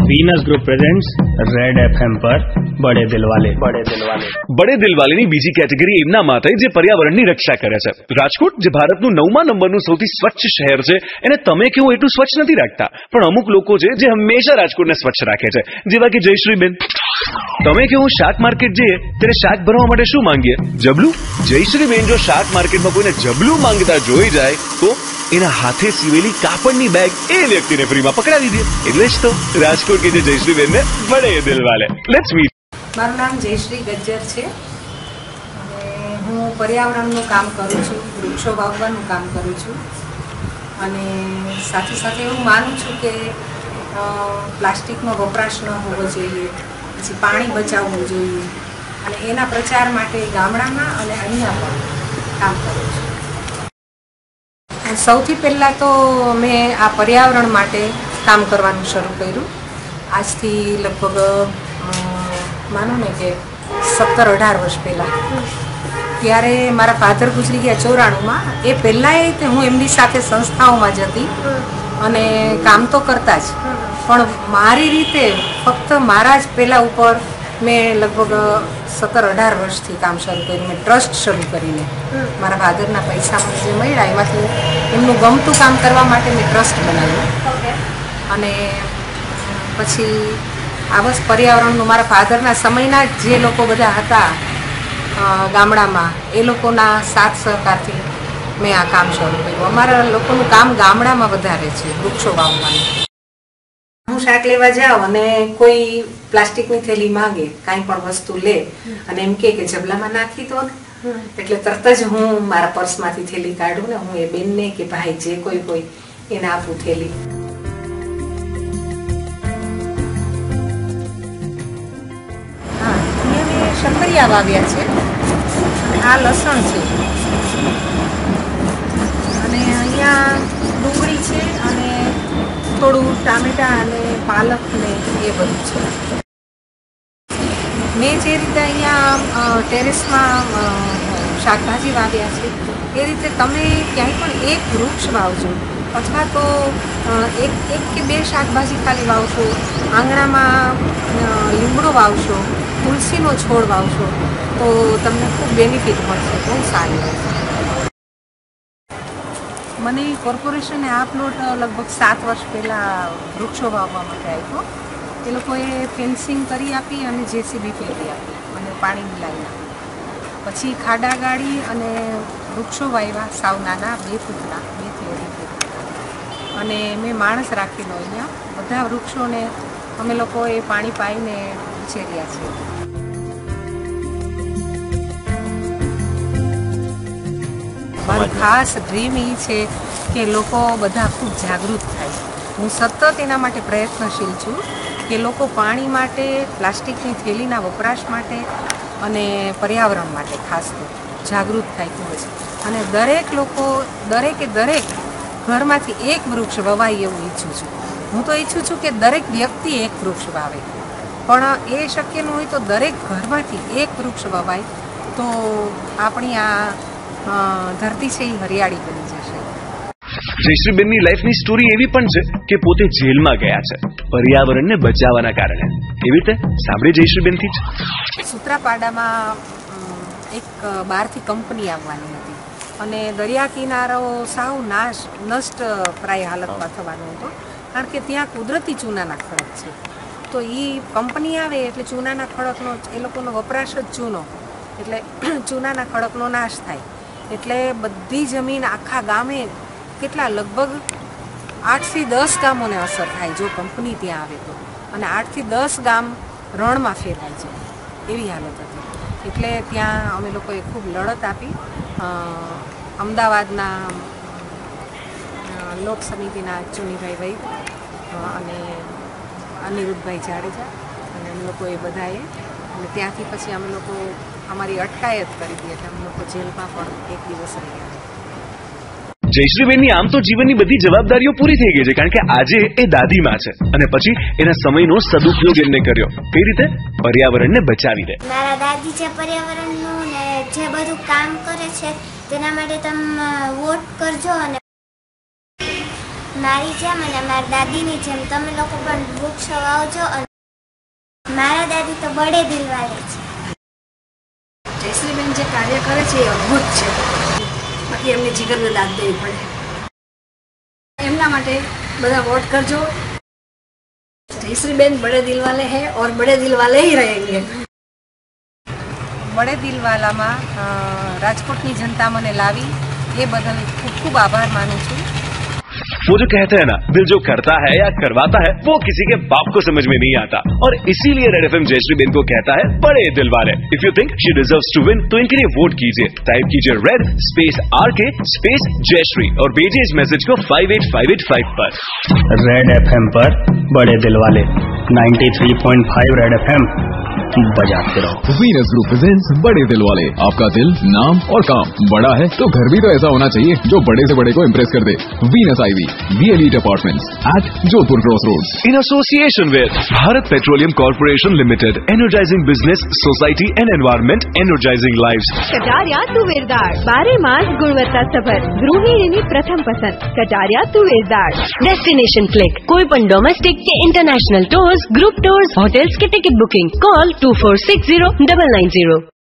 Venus group presents red FM पर बड़े दिल वाले ની બીજી કેટેગરી એમના માટે જે પર્યાવરણની રક્ષા કરે છે. રાજકોટ જે ભારતનું 9મા નંબરનું સૌથી સ્વચ્છ શહેર છે, એને તમે કેવું એટલું સ્વચ્છ નથી રાખતા, પણ અમુક લોકો છે જે હંમેશા રાજકોટને સ્વચ્છ રાખે છે, જેવા કે જયશ્રીબેન. તમે કેવું શાક માર્કેટ જઈએ ત્યારે શાક ભરવા માટે શું માંગીએ? જબલું. જયશ્રીબેન જો શાક માર્કેટમાં કોઈને જબલું માંગતા જોઈ જાય તો એના હાથે સીવેલી કાપડની બેગ એ વ્યક્તિને ફ્રીમાં પકડાવી દે. એટલે જ તો રાજકોટ કે જે જયશ્રીબેનને બડે દિલ વાલે. Let's meet. મારું નામ જયશ્રી ગજ્જર છે અને હું પર્યાવરણનું કામ કરું છું, વૃક્ષો વાવવાનું કામ કરું છું અને સાથે સાથે એવું માનું છું કે પ્લાસ્ટિકનો વપરાશ ન હોવો જોઈએ, પછી પાણી બચાવવું જોઈએ અને એના પ્રચાર માટે ગામડામાં અને અહીંયા પણ કામ કરું છું. સૌથી પહેલાં તો મેં આ પર્યાવરણ માટે કામ કરવાનું શરૂ કર્યું. આજથી લગભગ માનો ને કે 17-18 વર્ષ પહેલાં. ત્યારે મારા ફાધર ગુજરી ગયા 94માં. એ પહેલાંય હું એમની સાથે સંસ્થાઓમાં જતી અને કામ તો કરતા જ, પણ મારી રીતે ફક્ત મારા જ પહેલાં ઉપર મેં લગભગ 17-18 વર્ષથી કામ શરૂ કર્યું. મેં ટ્રસ્ટ શરૂ કરીને મારા ફાધરના પૈસા મને જે મળ્યા એમાંથી એમનું ગમતું કામ કરવા માટે મેં ટ્રસ્ટ બનાવ્યું અને પછી આ બસ પર્યાવરણનું મારા ફાધરના સમયના જે લોકો બધા હતા ગામડામાં, એ લોકોના સાથ સહકારથી મેં આ કામ શરૂ કર્યું. અમારા લોકોનું કામ ગામડામાં વધારે છે, વૃક્ષો વાવવાનું. હું શાક લેવા જાઉં અને કોઈ પ્લાસ્ટિકની થેલી માંગે, કાંઈ પણ વસ્તુ લે અને એમ કે જબલામાં નાખી દો ને, એટલે તરત જ હું મારા પર્સમાંથી થેલી કાઢું ને હું એ બેનને કે ભાઈ જે કોઈ એને આપું થેલી. શક્કરિયા વાવ્યા છે અને આ લસણ છે અને અહીંયા ડુંગળી છે અને થોડું ટામેટા અને પાલક ને એ બધું છે. મેં જે રીતે અહીંયા ટેરેસમાં શાકભાજી વાવ્યા છે એ રીતે તમે ક્યાંય પણ એક વૃક્ષ વાવજો અથવા તો એક કે બે શાકભાજી ખાલી વાવશો, આંગણામાં લીમડો વાવશો, તુલસીનો છોડ વાવશો તો તમને ખૂબ બેનિફિટ મળશે, બહુ સારી રહેશે. મને કોર્પોરેશને આ પ્લોટ લગભગ 7 વર્ષ પહેલાં વૃક્ષો વાવવા માટે આપ્યો. એ લોકોએ ફેન્સિંગ કરી આપી અને જેસીબી ફેરવી આપી અને પાણીની લાઈન આપી. પછી ખાડા ગાળી અને વૃક્ષો વાવ્યા, સાવ નાના 2 ફૂટના, 2 થી 2.5 ફૂટના. અને મેં માણસ રાખેલો અહીંયા. બધા વૃક્ષોને અમે લોકોએ પાણી પાઈને ઉછેર્યા છે. મારું ખાસ ડ્રીમ એ છે કે લોકો બધા ખૂબ જાગૃત થાય. હું સતત એના માટે પ્રયત્નશીલ છું કે લોકો પાણી માટે, પ્લાસ્ટિકની થેલીના વપરાશ માટે અને પર્યાવરણ માટે ખાસ તો જાગૃત થાય ખૂબ જ. અને દરેક લોકો દરેક ઘરમાંથી એક વૃક્ષ વવાય એવું ઈચ્છું છું. હું તો ઈચ્છું છું કે દરેક વ્યક્તિ એક વૃક્ષ વાવે, પણ એ શક્ય ન હોય તો દરેક ઘરમાંથી એક વૃક્ષ વવાય તો આપણી આ ધરતી છે એ હરિયાળી બની જશે. જયશ્રીબેનની લાઈફની સ્ટોરી એવી પણ છે કે પોતે જેલમાં ગયા છે પર્યાવરણને બચાવવાના કારણે. એવી રીતે સાંભળી જયશ્રીબેનથી જ. સૂત્રાપાડામાં એક બહારથી કંપની આવવાની હતી અને દરિયા કિનારો સાવ નષ્ટ પ્રાય હાલતમાં થવાનો હતો, કારણ કે ત્યાં કુદરતી ચૂનાના ખડક છે. તો એ કંપની આવે એટલે ચૂનાના ખડકનો એ લોકોનો વપરાશ જ ચૂનો, એટલે ચૂનાના ખડકનો નાશ થાય. એટલે બધી જમીન આખા ગામે કેટલા લગભગ 8 થી 10 ગામોને અસર થાય જો કંપની ત્યાં આવે તો, અને 8 થી 10 ગામ રણમાં ફેરવાય છે એવી હાલત હતી. એટલે ત્યાં અમે લોકોએ ખૂબ લડત આપી. અમદાવાદના લોક સમિતિના ચુનીભાઈ વૈદ અને અનિરુદ્ધભાઈ જાડેજા અને અમે લોકોએ બધાએ, અને ત્યાંથી પછી અમે લોકો અમારી અટકાયત કરી હતી એટલે અમે લોકો જેલમાં પણ 1 દિવસ રહ્યા. જયશ્રીબેનની આમ તો જીવનની બધી જવાબદારીઓ પૂરી થઈ ગઈ છે, કારણ કે આજે એ દાદીમાં છે અને પછી એના સમયનો સદુપયોગ એમને કર્યો. કઈ રીતે? પર્યાવરણને બચાવી દે. મારા દાદી જે પર્યાવરણનું ને જે બધું કામ કરે છે તેના માટે તમે વોટ કરજો અને મારી જેમ અને મારા દાદીની જેમ તમે લોકો પણ વૃક્ષ વાવજો. અને મારા દાદી તો બડે દિલવાલે છે. જયશ્રીબેન જે કાર્ય કરે છે એ અદ્ભુત છે, બાકી એમને જીગરને દાદ દેવી પડે. એમના માટે બધા વોટ કરજો. જયશ્રીબેન બડે દિલવાલે હે ઓર બડે દિલવાલે ही रहेंगे. બડે દિલવાલામાં રાજકોટની જનતા મને લાવી એ બદલ ખૂબ ખૂબ આભાર માનું છું. वो जो कहते हैं ना, दिल जो करता है या करवाता है वो किसी के बाप को समझ में नहीं आता, और इसीलिए रेड एफएम जयश्रीबेन को कहता है बड़े दिल वाले. If you think she deserves to win तो इनके लिए वोट कीजिए. टाइप कीजिए red space RK space Jayshree और भेजिए इस मैसेज को 58585 पर. रेड एफएम पर बड़े दिल वाले 93.5 रेड एफएम बजाते रहो. वीनस ग्रुप प्रेजेंट्स बड़े दिल वाले. आपका दिल, नाम और काम बड़ा है तो घर भी तो ऐसा होना चाहिए जो बड़े से बड़े को इम्प्रेस कर दे. Venus Ivy V Elite apartments at Jodhpur cross roads. In association with Bharat Petroleum Corporation Limited, energizing business, society and environment, energizing lives. Kataria તુવેર દાળ 12 માસ ગુણવત્તાસભર ગૃહિણીની પ્રથમ પસંદ કટારિયા તુવેર દાળ. Destination click. કોઈ પણ ડોમેસ્ટિક કે international tours, group tours, hotels કે ટિકિટ બુકિંગ. કોલ 2460 990.